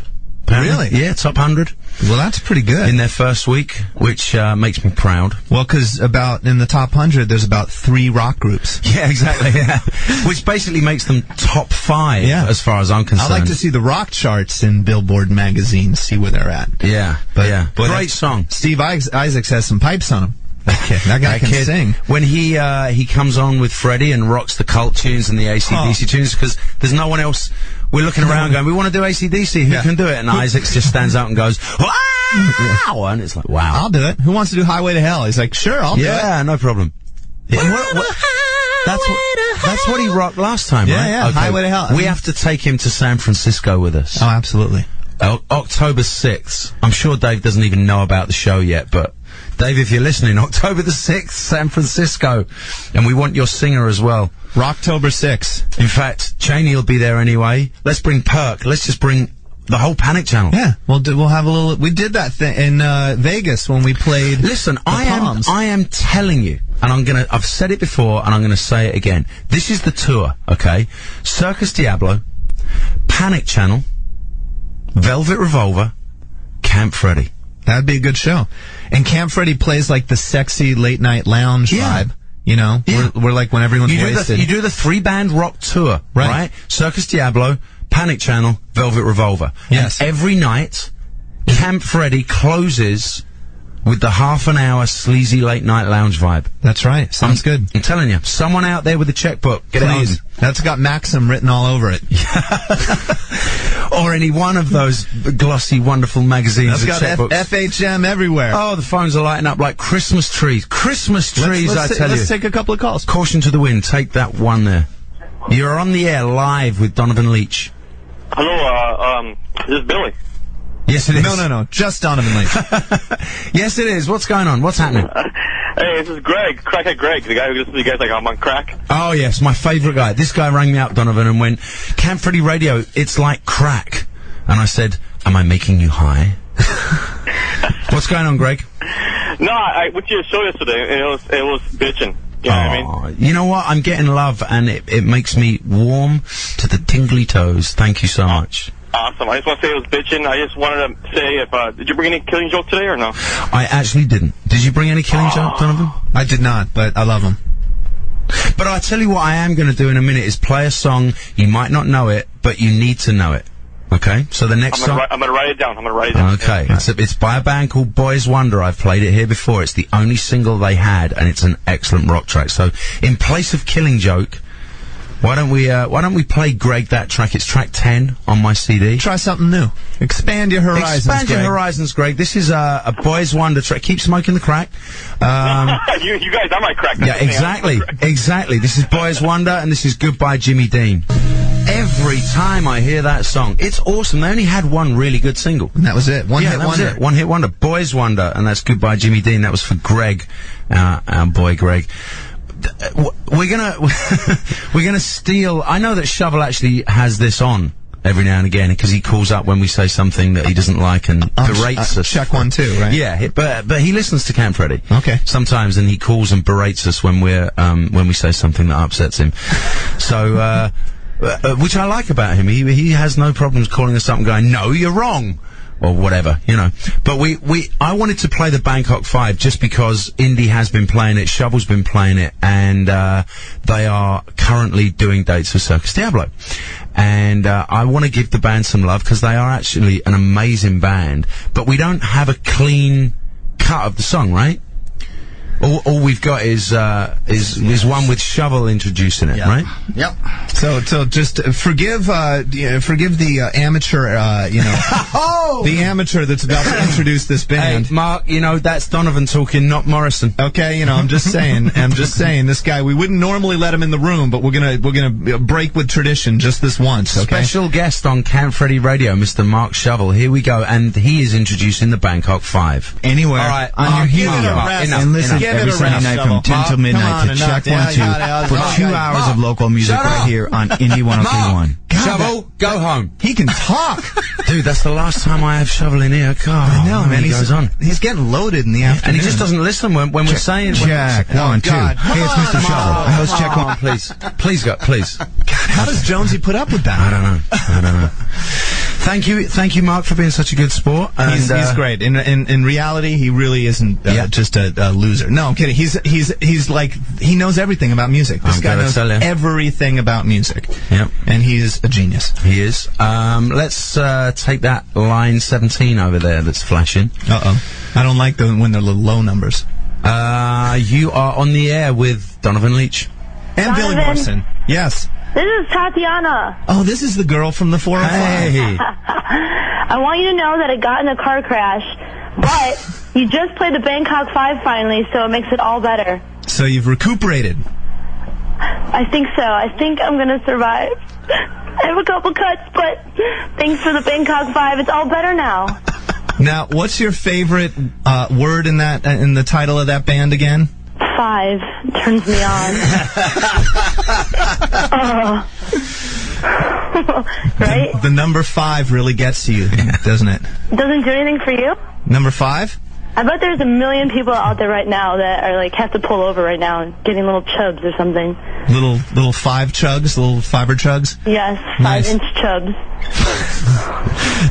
Really? Yeah, top 100 Well, that's pretty good. in their first week, which makes me proud. Well, because in the top 100, there's about 3 rock groups. Yeah, exactly. Yeah, which basically makes them top 5 as far as I'm concerned. I like to see the rock charts in Billboard magazine, see where they're at. Yeah, But great song. Steve Isaacs has some pipes on him. That guy can sing. When he comes on with Freddy and rocks the cult tunes and the AC/DC tunes, because there's no one else. We're looking around going, we want to do AC/DC. Who can do it? And Isaacs just stands up and goes, wow! And it's like, wow. I'll do it. Who wants to do Highway to Hell? He's like, sure, I'll do it. Yeah, no problem. Yeah, that's what he rocked last time, right? Yeah, Highway to Hell. We have to take him to San Francisco with us. Oh, absolutely. October 6th. I'm sure Dave doesn't even know about the show yet, but Dave, if you're listening, October the 6th, San Francisco. And we want your singer as well. Rocktober 6th. In fact, Cheney will be there anyway. Let's bring Perk. Let's just bring the whole Panic Channel. Yeah, we'll have a little. We did that thing in Vegas when we played. Listen, I am telling you, and I've said it before, and I'm gonna say it again. This is the tour, okay? Circus Diablo, Panic Channel, Velvet Revolver, Camp Freddy. That'd be a good show. And Camp Freddy plays like the sexy late night lounge vibe. You know, we're like when everyone's wasted. You do the 3-band rock tour, right? Circus Diablo, Panic Channel, Velvet Revolver. Yes. And every night, Camp Freddy closes with the half-an-hour sleazy late-night lounge vibe. That's right. Sounds good. I'm telling you, someone out there with a checkbook, get Please. it on. That's got Maxim written all over it. Or any one of those glossy, wonderful magazines That's with got checkbooks. FHM everywhere. Oh, the phones are lighting up like Christmas trees. Christmas trees, I tell you. Let's take a couple of calls. Caution to the wind. Take that one there. You're on the air live with Donovan Leach. Hello, this is Billy. Yes, it is. No. Just Donovan Leach. Yes, it is. What's going on? What's happening? Hey, this is Greg, Crackhead Greg, the guy who listens to you guys like I'm on crack. Oh, yes, my favourite guy. This guy rang me up, Donovan, and went, Camp Freddy Radio, it's like crack. And I said, am I making you high? What's going on, Greg? No, I went to your show yesterday, and it was bitching. You know what I mean? You know what? I'm getting love, and it makes me warm to the tingly toes. Thank you so much. Awesome. I just want to say it was bitching. I just wanted to say did you bring any killing joke today or no? I actually didn't. Did you bring any killing joke, Donovan? I did not, but I love them. But I'll tell you what I am going to do in a minute is play a song. You might not know it, but you need to know it. Okay? So the next song... I'm going to write it down. Okay. It's by a band called Boys Wonder. I've played it here before. It's the only single they had, and it's an excellent rock track. So in place of Killing Joke, why don't we play Greg that track? It's track 10 on my CD. Try something new. Expand your horizons, Expand your horizons, Greg. This is a Boys Wonder track. Keep smoking the crack. You guys, I might crack. Yeah, exactly. This is Boys Wonder, and this is Goodbye Jimmy Dean. Every time I hear that song, it's awesome. They only had one really good single. And that was it. One hit wonder. One hit wonder. Boys Wonder, and that's Goodbye Jimmy Dean. That was for Greg, our boy Greg. We're gonna steal. I know that Shovel actually has this on every now and again because he calls up when we say something that he doesn't like and berates us. Check one too, right? Yeah, but he listens to Camp Freddy. Okay. Sometimes, and he calls and berates us when we say something that upsets him. So, which I like about him. He has no problems calling us up and going, "No, you're wrong." or whatever, you know. But I wanted to play the Bangkok 5 just because Indy has been playing it, Shovel's been playing it, and they are currently doing dates for Circus Diablo. And I want to give the band some love because they are actually an amazing band, but we don't have a clean cut of the song, right? All we've got is one with Shovel introducing it, right? Yep. So just forgive the amateur, the amateur that's about to introduce this band. Hey, Mark, that's Donovan talking, not Morrison. Okay, I'm just saying, this guy, we wouldn't normally let him in the room, but we're gonna break with tradition just this once, okay? Special guest on Camp Freddy Radio, Mr. Mark Shovel. Here we go, and he is introducing the Bangkok 5. Anywhere. All right, On your give it a Mark. rest. And listen Give it every a Sunday rest, night Shovel. from 10 till midnight to Come on, check enough. 1, 2 for 2 hours of local music right here on Indie 103.1. Shovel, go home. He can talk. Dude, that's the last time I have Shovel in here. God, I know, man. He goes on. He's getting loaded in the afternoon. And he just doesn't listen when we're saying... Check 1, 2. God. Hey, it's Mr. Shovel. I host check 1. Please. Please, go, please. God, how does Jonesy put up with that? I don't know. Thank you, Mark, for being such a good sport. And, He's great. In reality, he really isn't just a loser. No, I'm kidding. He's like, he knows everything about music. This guy knows everything about music. Yep. And he is a genius. He is. Let's take that line 17 over there that's flashing. Uh-oh. I don't like when they're little low numbers. You are on the air with Donovan Leach. And Billy Morrison. Yes. This is Tatiana. Oh, this is the girl from the 405. Hey. I want you to know that I got in a car crash, but you just played the Bangkok 5 finally, so it makes it all better. So you've recuperated. I think so. I think I'm going to survive. I have a couple cuts, but thanks for the Bangkok 5. It's all better now. Now, what's your favorite word in the title of that band again? 5 turns me on. Right? The number 5 really gets to you, doesn't it? Doesn't do anything for you? Number 5? I bet there's a million people out there right now that are like have to pull over right now and getting little chubs or something. Little 5 chugs, little fiber chugs? Yes, 5-inch chubs.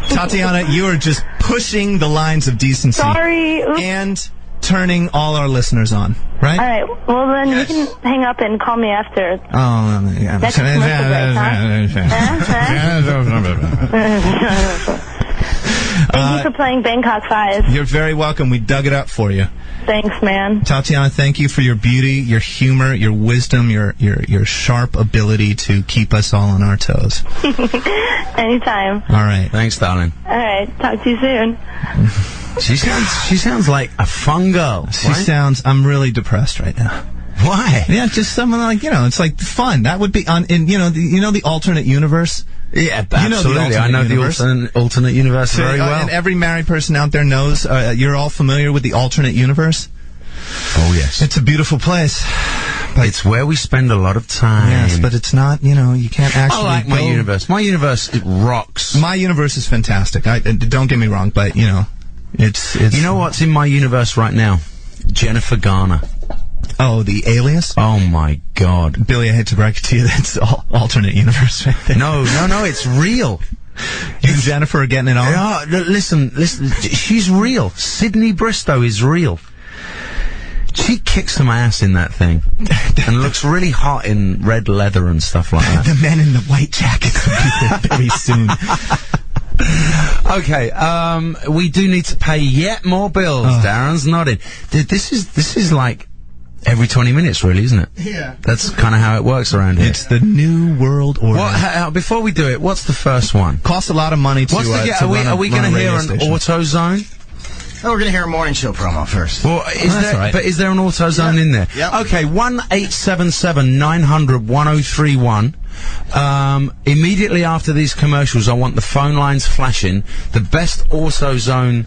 Tatiana, you are just pushing the lines of decency. Sorry. Oops. And turning all our listeners on, right? All right. Well, then you can hang up and call me after. Oh, yeah. That's commercial break, Thank you for playing Bangkok 5. You're very welcome. We dug it up for you. Thanks, man. Tatiana, thank you for your beauty, your humor, your wisdom, your sharp ability to keep us all on our toes. Anytime. All right. Thanks, darling. All right. Talk to you soon. She sounds like a fun girl. She sounds. I'm really depressed right now. Why? Yeah, just someone like it's like fun. That would be on in the alternate universe. Yeah, absolutely. I know the alternate universe very well. And every married person out there knows. You're all familiar with the alternate universe. Oh yes, it's a beautiful place. But it's where we spend a lot of time. Yes, but it's not. You can't actually. I like my universe. My universe, it rocks. My universe is fantastic. Don't get me wrong, but it's. You know what's in my universe right now? Jennifer Garner. Oh, the Alias? Oh my God, Billy! I hate to break it to you, that's alternate universe right there. No, it's real. You and Jennifer are getting it on. Yeah, listen. She's real. Sydney Bristow is real. She kicks some ass in that thing, and looks really hot in red leather and stuff like that. The men in the white jackets will be there very soon. Okay, we do need to pay yet more bills. Darren's nodding. Dude, this is like every 20 minutes, really, isn't it? Yeah. That's kind of how it works around here. It's the new world order. Before we do it, what's the first one? Costs a lot of money to Are we going to hear an AutoZone? Oh, we're going to hear a morning show promo first. Well, is there an AutoZone in there? Yep. Okay, 1-877-900-1031. Immediately after these commercials, I want the phone lines flashing. The best AutoZone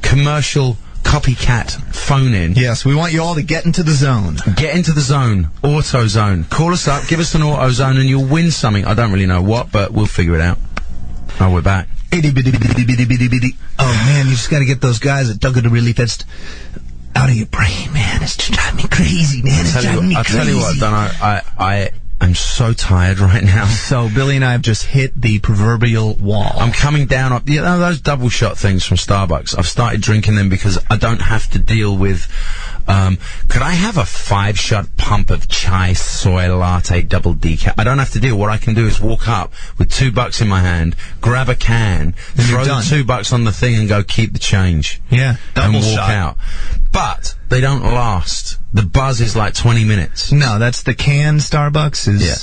commercial copycat phone in. Yes, we want you all to get into the zone. Get into the zone. AutoZone. Call us up, give us an AutoZone, and you'll win something. I don't really know what, but we'll figure it out. Oh, we're back. Oh man, you just gotta get those guys that dug it really fast out of your brain, man. It's just driving me crazy, man. It's driving me crazy. I'll tell you what, Don, I'm so tired right now. So Billy and I have just hit the proverbial wall. I'm coming down on, you know, those double shot things from Starbucks. I've started drinking them because I don't have to deal with, could I have a 5-shot pump of chai soy latte double decaf? I don't have to deal. What I can do is walk up with $2 in my hand, grab a can, throw the $2 on the thing and go keep the change. Yeah, and double walk shot. out. But they don't last. The buzz is like 20 minutes. No, that's the canned Starbucks is... Yeah.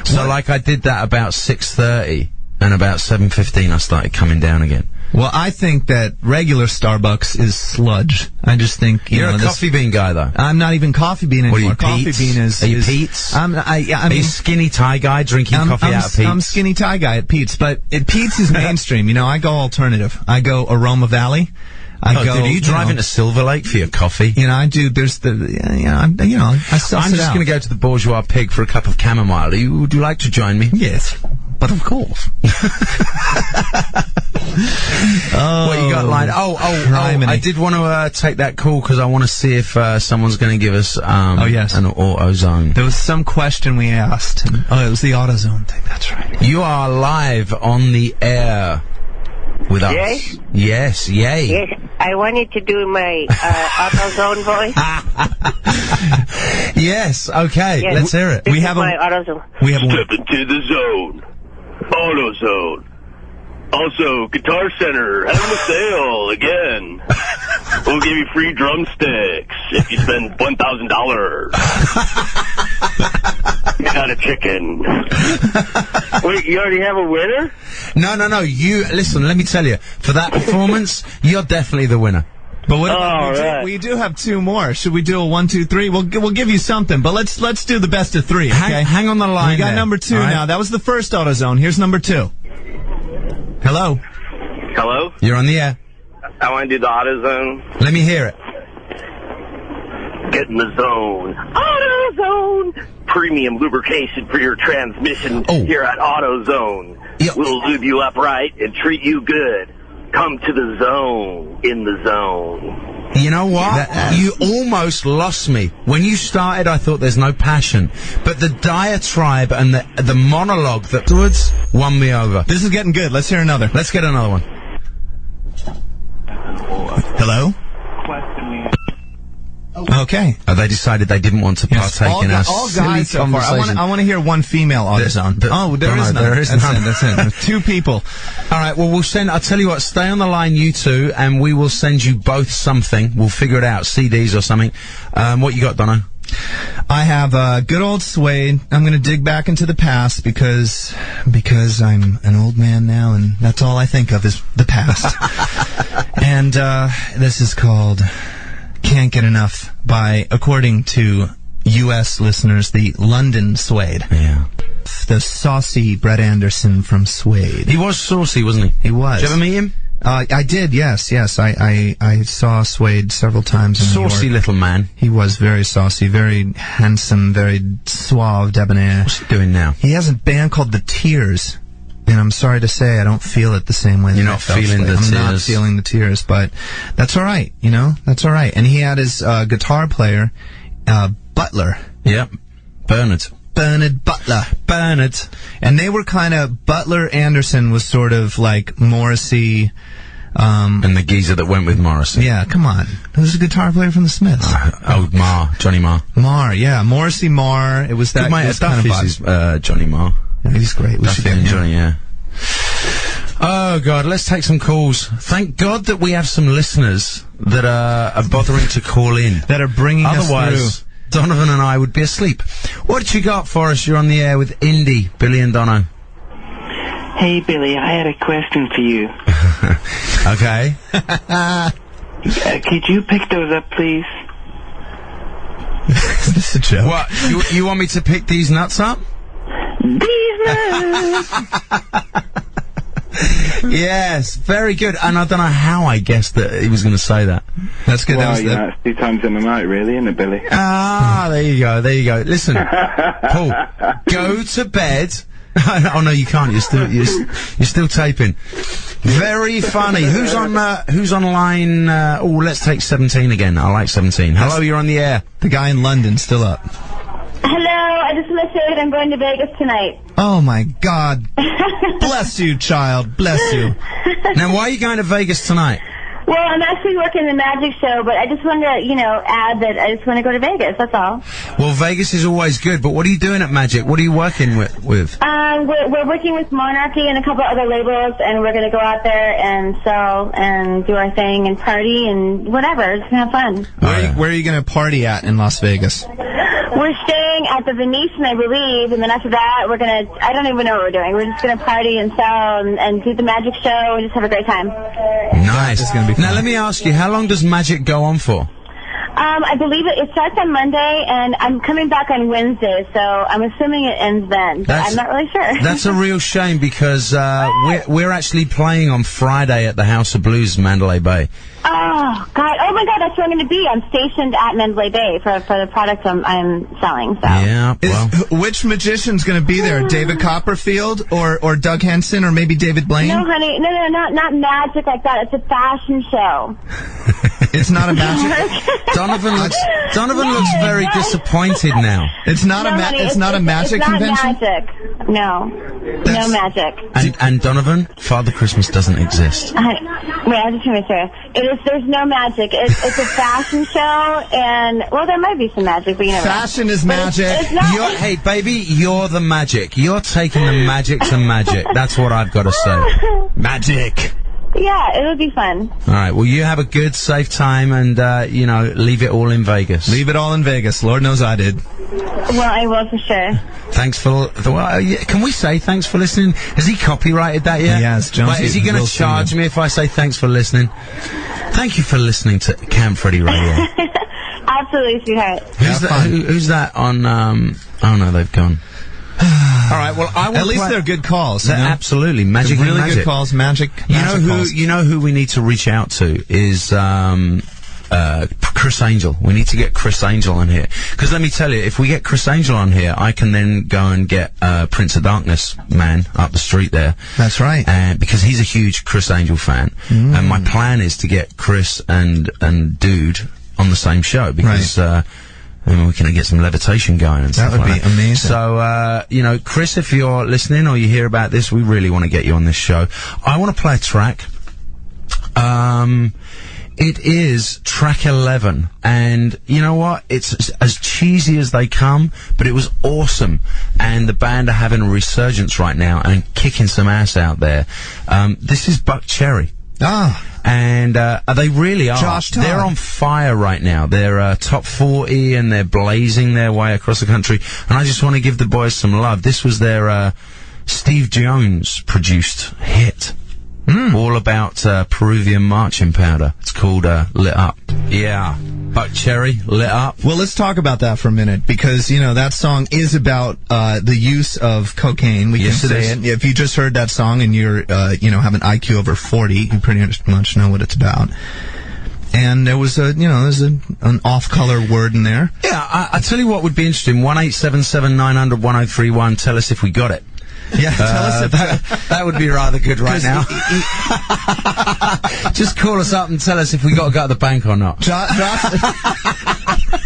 So like I did that about 6:30 and about 7:15 I started coming down again. Well, I think that regular Starbucks is sludge. I just think You're a coffee bean guy, though. I'm not even coffee bean anymore. What are you, Coffee bean is... Are you Pete's? I Are mean, you skinny Thai guy drinking coffee out of Pete's? I'm skinny Thai guy at Pete's, but Pete's is mainstream. You know, I go alternative. I go Aroma Valley. Dude, are you driving to Silver Lake for your coffee? You know, I do. There's the, I suss I'm it just out. going to go to the Bourgeois Pig for a cup of chamomile. Would you like to join me? Yes, but of course. What you got lined? I did want to take that call because I want to see if someone's going to give us an AutoZone. There was some question we asked. It was the AutoZone thing. That's right. You are live on the air with us. Yes? Yes, yay. Yes, I wanted to do my AutoZone voice. Yes, okay, Yes, let's hear it. This is my AutoZone. Step into the zone. AutoZone. Also, Guitar Center having a sale again. We'll give you free drumsticks if you spend $1,000. Got a chicken. Wait, you already have a winner? No. You listen. Let me tell you. For that performance, you're definitely the winner. But what about we do have two more. Should we do a 1, 2, 3? We'll give you something, but let's do the best of 3. Okay? Hang on the line. We got there. number 2 right. now. That was the first AutoZone. Here's number 2. Hello. Hello? You're on the air. I want to do the AutoZone. Let me hear it. Get in the zone. AutoZone! Premium lubrication for your transmission here at AutoZone. Yep. We'll lube you up right and treat you good. Come to the zone, in the zone. You know what? You almost lost me. When you started, I thought there's no passion. But the diatribe and the monologue that afterwards won me over. This is getting good. Let's hear another. Let's get another one. Hello? Okay. They decided they didn't want to partake in our all silly guys so far. conversation. I want to hear one female AutoZone. There is none. There is none. That's it. There's 2 people. All right, well, I'll tell you what, stay on the line, you two, and we will send you both something. We'll figure it out, CDs or something. What you got, Dono? I have good old suede. I'm going to dig back into the past because I'm an old man now, and that's all I think of is the past. And this is called Can't Get Enough by, according to U.S. listeners, the London Suede. Yeah. The saucy Brett Anderson from Suede. He was saucy, wasn't he? He was. Did you ever meet him? I did, yes. I saw Suede several times in New York. Saucy little man. He was very saucy, very handsome, very suave, debonair. What's he doing now? He has a band called The Tears. And I'm sorry to say I don't feel it the same way. You're not feeling the tears. I'm not feeling the tears, but that's all right, you know? That's all right. And he had his guitar player, Butler. Yep. Bernard Butler. Bernard. And they were kind of, Butler Anderson was sort of like Morrissey. And the geezer that went with Morrissey. Yeah, come on. Who's the guitar player from the Smiths? Johnny Marr. Marr, yeah. Morrissey, Marr. It was that. Good mate, Duffy's is Johnny Marr. Yeah, he's great. We should get him. Johnny, yeah. Oh, God, let's take some calls. Thank God that we have some listeners that are bothering to call in. That are bringing us Otherwise, through. Donovan and I would be asleep. What did you got for us? You're on the air with Indy, Billy and Dono. Hey, Billy, I had a question for you. Okay. Could you pick those up, please? Is this a joke? What? You want me to pick these nuts up? These nuts! Yes, very good. And I don't know how I guessed that he was going to say that. That's good. Well, that was it's 2 times in a night, really, isn't it, Billy? Ah, there you go. Listen, Paul, go to bed. Oh no, you can't. You're still taping. Very funny. Who's on line? Let's take 17 again. I like 17. Hello, you're on the air. The guy in London still up. Hello, just want to say that I'm going to Vegas tonight. Oh, my God. Bless you, child. Bless you. Now, why are you going to Vegas tonight? Well, I'm actually working the magic show, but I just wanted to, add that I just want to go to Vegas, that's all. Well, Vegas is always good, but what are you doing at Magic? What are you working with? We're working with Monarchy and a couple other labels, and we're going to go out there and sell and do our thing and party and whatever. It's going to have fun. Where are you going to party at in Las Vegas? We're staying at the Venetian, I believe, and then after that, we're going to, I don't even know what we're doing. We're just going to party and sell and do the magic show and just have a great time. Nice. It's going to be fun. Now, let me ask you, how long does Magic go on for? I believe it starts on Monday, and I'm coming back on Wednesday, so I'm assuming it ends then, but I'm not really sure. That's a real shame, because we're actually playing on Friday at the House of Blues, Mandalay Bay. Oh, God. Oh, my God, that's where I'm going to be. I'm stationed at Mandalay Bay for the product I'm selling, so. Yeah, well. Which magician's going to be there? David Copperfield or Doug Henson or maybe David Blaine? No, honey. No, not magic like that. It's a fashion show. It's not a magic. Donovan looks very disappointed now. It's not it's not a magic convention. Magic. No magic. And Donovan, Father Christmas doesn't exist. Wait, I'm just going to say there's no magic. It's a fashion show, and well, there might be some magic, but you know. Fashion is magic. It's not. Hey, baby, you're the magic. You're taking the magic to magic. That's what I've got to say. Magic. Yeah, it would be fun. All right, well, you have a good, safe time, and, leave it all in Vegas. Leave it all in Vegas. Lord knows I did. Well, I will for sure. Thanks for can we say thanks for listening? Has he copyrighted that yet? Yes, Jonesy. Is he going to charge me if I say thanks for listening? Thank you for listening to Camp Freddy Radio. Absolutely, sweetheart. Who's that on, oh no, they've gone. All right. Well, at least they're good calls. Absolutely, magic. They're really magic. good calls. Magic. You know who we need to reach out to is Chris Angel. We need to get Chris Angel on here, because let me tell you, if we get Chris Angel on here, I can then go and get Prince of Darkness man up the street there. That's right. And because he's a huge Chris Angel fan, and my plan is to get Chris and Dude on the same show, because. Right. We can get some levitation going and stuff like that. That would be amazing. So, Chris, if you're listening or you hear about this, we really want to get you on this show. I want to play a track. It is track 11, and you know what? It's as cheesy as they come, but it was awesome, and the band are having a resurgence right now and kicking some ass out there. This is Buck Cherry. And they really are. Josh Todd. They're on fire right now. They're top 40 and they're blazing their way across the country. And I just want to give the boys some love. This was their Steve Jones produced hit. All about Peruvian marching powder. It's called Lit Up. Yeah. Buck Cherry, Lit Up. Well, let's talk about that for a minute, because, that song is about the use of cocaine. We can say it. If you just heard that song and you're, have an IQ over 40, you pretty much know what it's about. And there was there's an off-color word in there. Yeah, I tell you what would be interesting. 1-877-900-1031. Tell us if we got it. Yeah, tell us if that would be rather good right now. Just call us up and tell us if we got to go to the bank or not.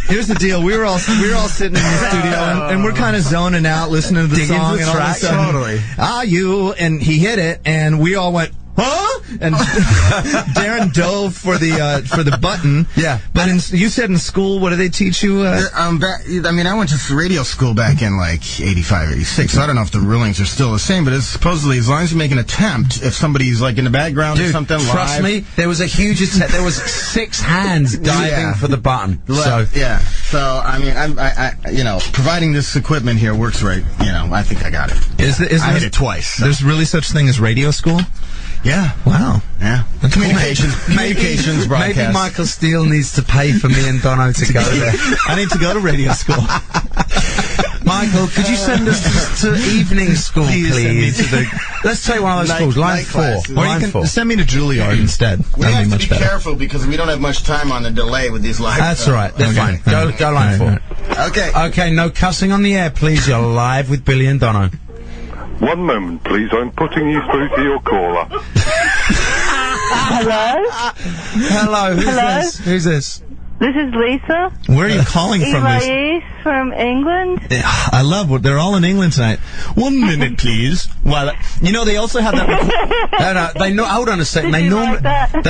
Here's the deal: we were all sitting in the studio and we're kind of zoning out, listening to the song, and all of a sudden, and he hit it, and we all went, huh? And Darren dove for the button. Yeah. But you said in school, what did they teach you? I went to radio school back in like 85, 86, so I don't know if the rulings are still the same, but it's supposedly as long as you make an attempt, if somebody's like in the background or something trust me, there was a huge attempt. There was 6 hands diving for the button. So providing this equipment here works right, I think I got it. I hit it twice. So. There's really such thing as radio school? Yeah. Wow. Yeah. Communications, broadcast. Maybe Michael Steele needs to pay for me and Dono to go there. I need to go to radio school. Michael, could you send us to evening school, please? Let's take one of those schools, line 4. Or you can send me to Juilliard instead. We have to be careful because we don't have much time on the delay with these live. That's all right. They're fine. Go line 4. Okay. Okay, no cussing on the air, please. You're live with Billy and Dono. One moment, please. I'm putting you through to your caller. Hello? Hello. Who's this? This is Lisa. Where are you calling from, Lisa? Elise from England. I love what they're all in England tonight. 1 minute, please. Well, you know they also have that. Hold on a second. They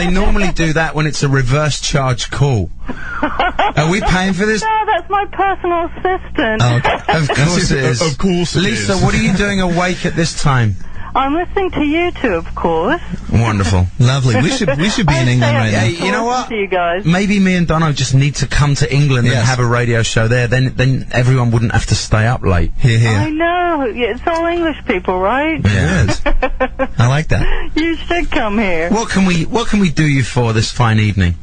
normally do that when it's a reverse charge call. Are we paying for this? No, that's my personal assistant. Oh, okay. Of course it is. Of course it Lisa, is. what are you doing awake at this time? I'm listening to you two, of course. Wonderful. Lovely. We should be in England right now. Hey, you know what? To you guys. Maybe me and Dono just need to come to England and have a radio show there. Then everyone wouldn't have to stay up late. I know. Yeah, it's all English people, right? Yeah, it is. I like that. You should come here. What can we do you for this fine evening?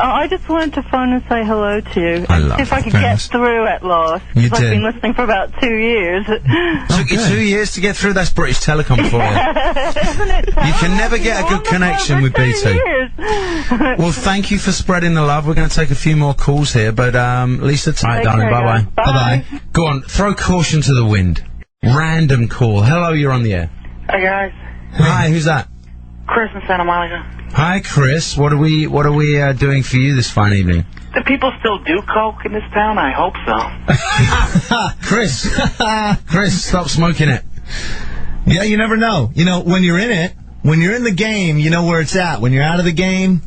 I just wanted to phone and say hello to you. I love See if I could that. get through at last. You I've did. been listening for about 2 years. Took you 2 years to get through. That's British Telecom for you. Isn't it? You can never get a good connection with BT. Well, thank you for spreading the love. We're going to take a few more calls here, but Lisa, Take darling, care, bye-bye. guys. Bye. Bye-bye. Go on, throw caution to the wind. Random call. Hello, you're on the air. Hey guys, Hi, who's that? Chris in Santa Monica. Hi, Chris. What are we doing for you this fine evening? Do people still do coke in this town? I hope so. Chris, stop smoking it. Yeah, you never know. You know, when you're in it, when you're in the game, you know where it's at. When you're out of the game,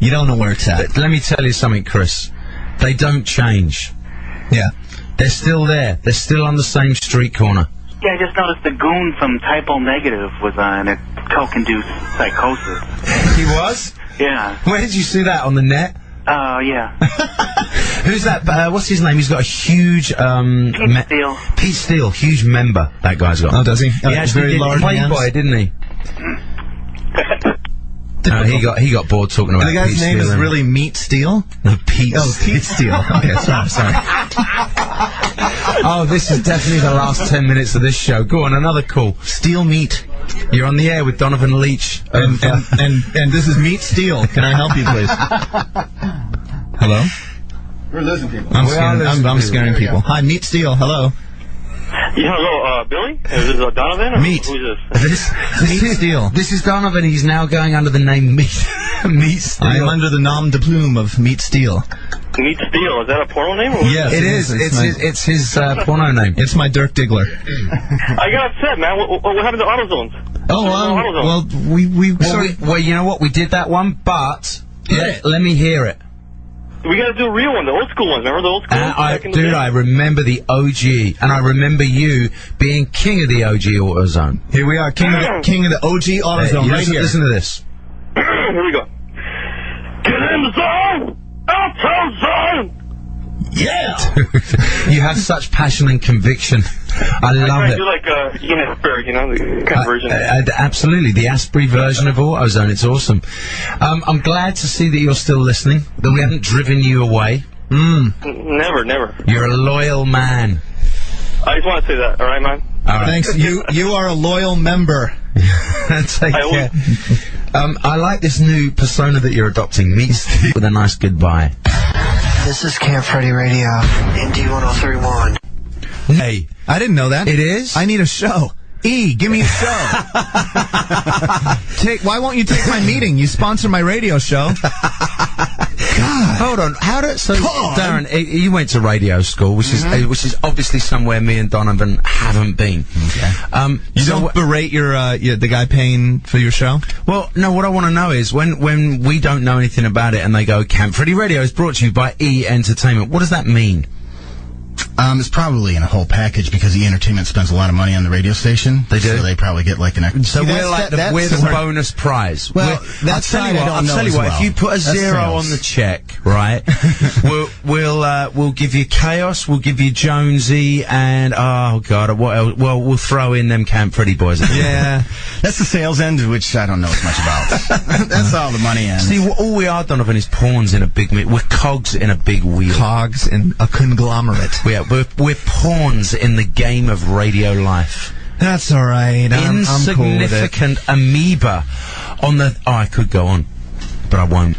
you don't know where it's at. Let me tell you something, Chris. They don't change. Yeah. They're still there. They're still on the same street corner. Yeah, I just noticed the goon from Typo Negative was in a coke-induced psychosis. He was? Yeah. Where did you see that? On the net? Yeah. Who's that? What's his name? He's got a huge Pete Steele. Pete Steele, huge member. That guy's got. Oh, does he? He actually very did large Playboy, hands. didn't he? No, he got bored talking about. The guy's Pete name Steele, is really Meat Steel? No, Pete. Oh, Pete Steele. Okay, sorry. Oh, this is definitely the last 10 minutes of this show. Go on, another call. Steel Meat. You're on the air with Donovan Leach. And this is Meat Steel. Can I help you, please? Hello? We're losing people. I'm scaring people. Hi, Meat Steel. Hello. Yeah, hello, Billy? Is this Donovan? Or Meat. Who's this? Meat Steel. This is Donovan. He's now going under the name Meat. Meat Steel. I'm under the nom de plume of Meat Steel. Meat Steel. Is that a porno name? Or what? Yes, It is. It's his porno name. It's my Dirk Diggler. I got upset, man. What happened to AutoZones? Well, Well, you know what? We did that one, but let me hear it. We got to do a real one, the old school ones. Remember the old school ones? back in the day? I remember the OG, and I remember you being king of the OG AutoZone. Here we are, king of the OG AutoZone, right here. Listen to this. Here we go. Get in the zone! AutoZone! Yeah! You have such passion and conviction. I love I it. do like Asbury, you know, the kind of version. Absolutely, the Asbury version of AutoZone. It's awesome. I'm glad to see that you're still listening, that we haven't driven you away. Never. You're a loyal man. I just want to say that, all right, man? All right. Thanks. You are a loyal member. Take care. I like this new persona that you're adopting. Meet Steve with a nice goodbye. This is Camp Freddy Radio, Indy 1031. Hey, I didn't know that. it is? I need a show. Give me a show. Why won't you take my meeting? You sponsor my radio show. God. Hold on. Darren, you went to radio school, which is obviously somewhere me and Donovan haven't been. Okay. You don't berate the guy paying for your show? Well, no. What I want to know is when we don't know anything about it, and they go, "Camp Freddy Radio is brought to you by E Entertainment." What does that mean? It's probably in a whole package because E Entertainment spends a lot of money on the radio station. They do. So they probably get like an extra. So we're the bonus prize. Well, I'll tell you what. If you put a zero on the check, right, we'll give you Chaos, we'll give you Jonesy, and oh god, what else? Well, we'll throw in them Camp Freddy boys. Yeah, that's the sales end, which I don't know as much about. That's all the money end. See, all we are, Donovan, is pawns in a big. We're cogs in a big wheel. Cogs in a conglomerate. We're pawns in the game of radio life. That's all right. I'm cool with it. Insignificant amoeba on the... Oh, I could go on, but I won't.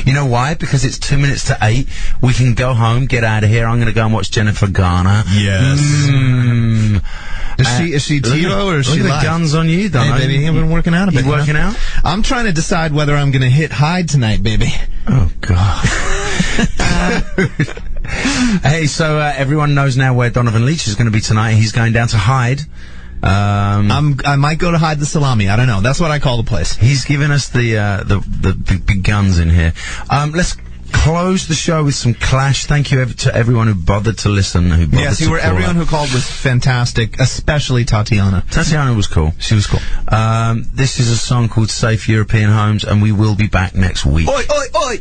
You know why? Because it's 2 minutes to 8. We can go home, get out of here. I'm going to go and watch Jennifer Garner. Yes. Is she TiVo or is she live? live? The guns on you, Don. Hey, baby, I've been working out a bit. You working out? I'm trying to decide whether I'm going to hit Hyde tonight, baby. Oh, God. Hey, so everyone knows now where Donovan Leach is going to be tonight. He's going down to Hyde. I might go to hide the salami. I don't know. That's what I call the place. He's given us the big guns in here. Let's close the show with some Clash. Thank you to everyone who bothered to listen. Everyone who called was fantastic, especially Tatiana. Tatiana was cool. She was cool. This is a song called Safe European Homes, and we will be back next week. Oi, oi, oi!